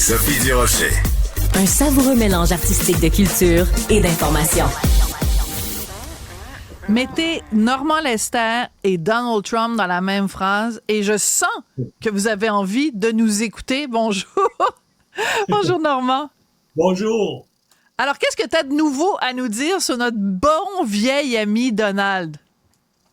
Sophie Durocher. Un savoureux mélange artistique de culture et d'information. Mettez Normand Lester et Donald Trump dans la même phrase et je sens que vous avez envie de nous écouter. Bonjour. Bonjour Normand. Bonjour. Alors, qu'est-ce que tu as de nouveau à nous dire sur notre bon vieil ami Donald?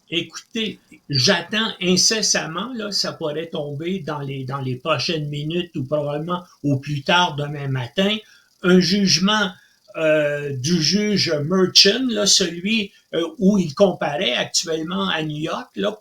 Écoutez, j'attends incessamment, là, ça pourrait tomber dans les prochaines minutes ou probablement au plus tard demain matin, un jugement du juge Merchan, là, celui où il comparait actuellement à New York, là,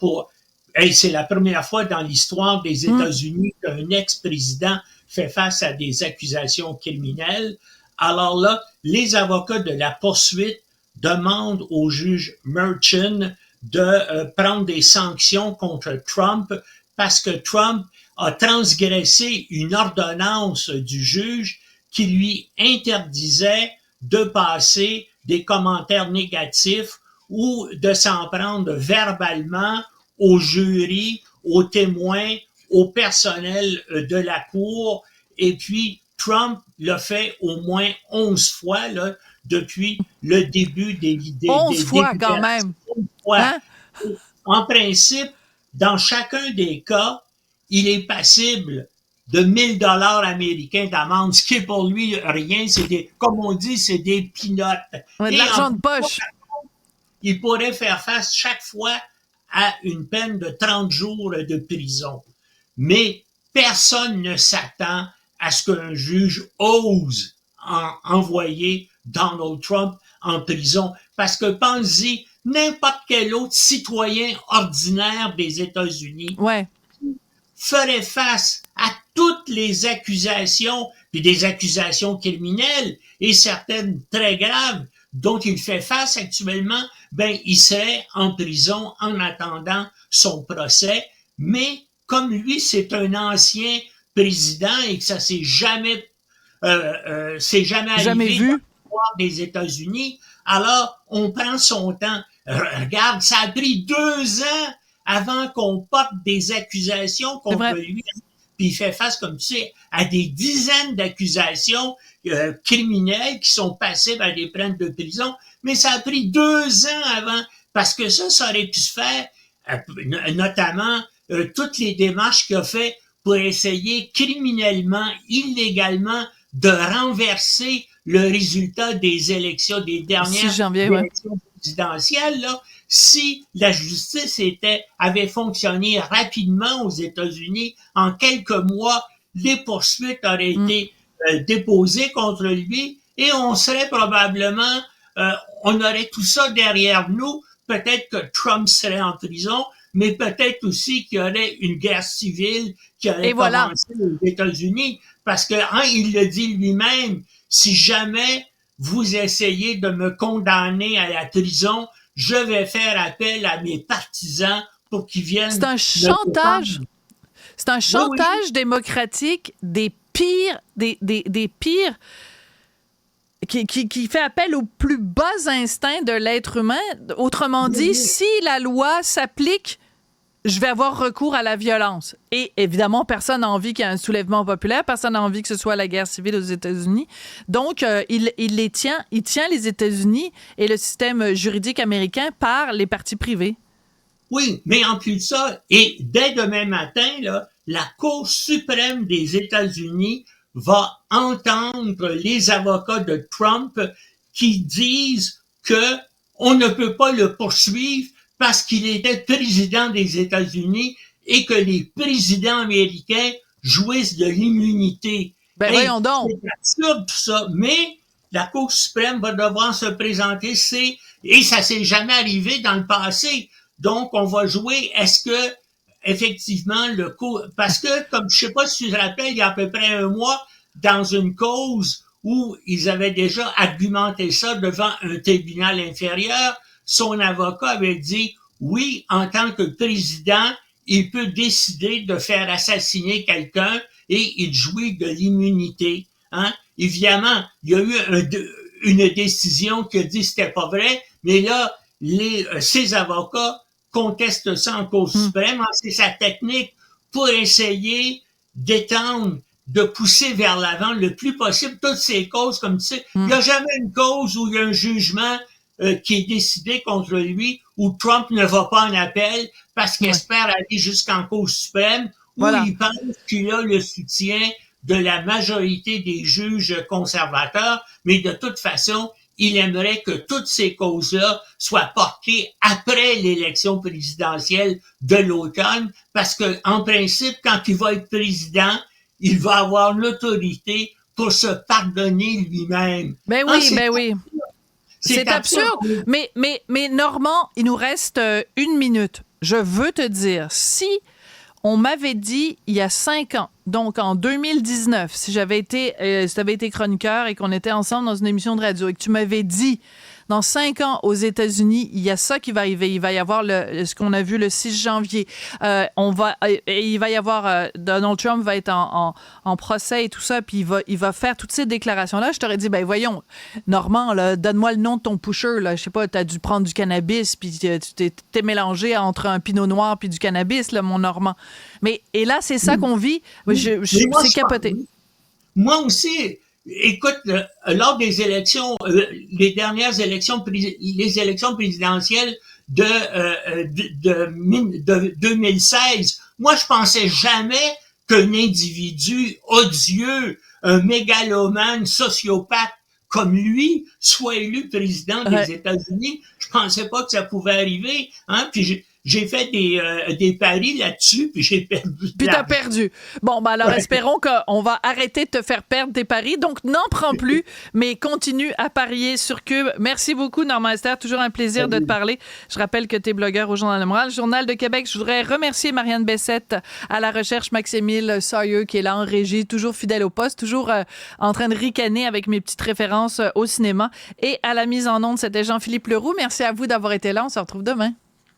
c'est la première fois dans l'histoire des États-Unis qu'un ex-président fait face à des accusations criminelles. Alors là, les avocats de la poursuite demandent au juge Merchan de prendre des sanctions contre Trump parce que Trump a transgressé une ordonnance du juge qui lui interdisait de passer des commentaires négatifs ou de s'en prendre verbalement au jury, aux témoins, au personnel de la cour. Et puis, Trump l'a fait au moins 11 fois là, depuis le début des 11 fois quand même. 11 fois. Hein? En principe, dans chacun des cas, il est passible de 1000 $ américains d'amende, ce qui est pour lui rien, comme on dit, c'est des peanuts. Ouais, de l'argent de poche. Il pourrait faire face chaque fois à une peine de 30 jours de prison. Mais personne ne s'attend à ce qu'un juge ose envoyer Donald Trump en prison. Parce que pensez-y, n'importe quel autre citoyen ordinaire des États-Unis ferait face à toutes les accusations, puis des accusations criminelles et certaines très graves dont il fait face actuellement, il serait en prison en attendant son procès. Mais comme lui, c'est un ancien président et que ça s'est jamais arrivé vu dans l'histoire des États-Unis, alors on prend son temps. Regarde, ça a pris 2 ans avant qu'on porte des accusations contre lui. Puis il fait face, comme tu sais, à des dizaines d'accusations criminelles qui sont passibles à des peines de prison. Mais ça a pris 2 ans avant, parce que ça aurait pu se faire, notamment toutes les démarches qu'il a fait pour essayer criminellement, illégalement, de renverser le résultat des élections, des dernières élections présidentielles, là. Si la justice avait fonctionné rapidement aux États-Unis, en quelques mois, les poursuites auraient été déposées contre lui et on serait probablement, on aurait tout ça derrière nous. Peut-être que Trump serait en prison, mais peut-être aussi qu'il y aurait une guerre civile qui aurait commencé aux États-Unis. Parce que, il le dit lui-même, si jamais vous essayez de me condamner à la prison, je vais faire appel à mes partisans pour qu'ils viennent. C'est un chantage. C'est un chantage démocratique des pires, des pires, qui fait appel aux plus bas instincts de l'être humain. Autrement dit, si la loi s'applique, je vais avoir recours à la violence. Et évidemment, personne n'a envie qu'il y ait un soulèvement populaire, personne n'a envie que ce soit la guerre civile aux États-Unis. Donc, il tient les États-Unis et le système juridique américain par les partis privés. Oui, mais en plus de ça, et dès demain matin, là, la Cour suprême des États-Unis va entendre les avocats de Trump qui disent que on ne peut pas le poursuivre parce qu'il était président des États-Unis et que les présidents américains jouissent de l'immunité. Voyons donc. C'est absurde tout ça, mais la Cour suprême va devoir se présenter, et ça s'est jamais arrivé dans le passé. Donc, on va jouer, est-ce que, effectivement, parce que, comme je sais pas si tu te rappelles, il y a à peu près 1 mois, dans une cause où ils avaient déjà argumenté ça devant un tribunal inférieur, son avocat avait dit, oui, en tant que président, il peut décider de faire assassiner quelqu'un et il jouit de l'immunité. Évidemment, il y a eu une décision qui a dit que c'était pas vrai, mais là, ses avocats contestent ça en Cour suprême. C'est sa technique pour essayer d'étendre, de pousser vers l'avant le plus possible toutes ces causes, comme tu sais. Il n'y a jamais une cause où il y a un jugement qui est décidé contre lui, où Trump ne va pas en appel parce qu'il espère aller jusqu'en Cour suprême, où il pense qu'il a le soutien de la majorité des juges conservateurs, mais de toute façon, il aimerait que toutes ces causes-là soient portées après l'élection présidentielle de l'automne, parce que, en principe, quand il va être président, il va avoir l'autorité pour se pardonner lui-même. Ben oui. C'est absurde. Mais Normand, il nous reste 1 minute. Je veux te dire, si on m'avait dit il y a 5 ans, donc en 2019, si tu avais été chroniqueur et qu'on était ensemble dans une émission de radio et que tu m'avais dit, dans 5 ans aux États-Unis, il y a ça qui va arriver. Il va y avoir ce qu'on a vu le 6 janvier. Il va y avoir Donald Trump va être en procès et tout ça, puis il va faire toutes ces déclarations-là. Je t'aurais dit, ben voyons, Normand, là, donne-moi le nom de ton pusher. Là. Je sais pas, t'as dû prendre du cannabis, puis tu t'es mélangé entre un pinot noir puis du cannabis, là, mon Normand. Et là, c'est ça qu'on vit. C'est capoté. Moi aussi. Écoute, lors des élections, les dernières élections, les élections présidentielles de 2016, moi, je pensais jamais qu'un individu odieux, un mégalomane, sociopathe comme lui, soit élu président des États-Unis. Je pensais pas que ça pouvait arriver, hein. Puis j'ai fait des paris là-dessus, puis j'ai perdu. Puis t'as perdu. Bon, ben alors espérons qu'on va arrêter de te faire perdre tes paris. Donc, n'en prends plus, mais continue à parier sur Cube. Merci beaucoup, Normand Esther. Toujours un plaisir de te parler. Je rappelle que tu es blogueur au Journal de Montréal. Journal de Québec, je voudrais remercier Marianne Bessette à la recherche, Maximile Sailleux qui est là en régie, toujours fidèle au poste, toujours en train de ricaner avec mes petites références au cinéma. Et à la mise en onde, c'était Jean-Philippe Leroux. Merci à vous d'avoir été là. On se retrouve demain.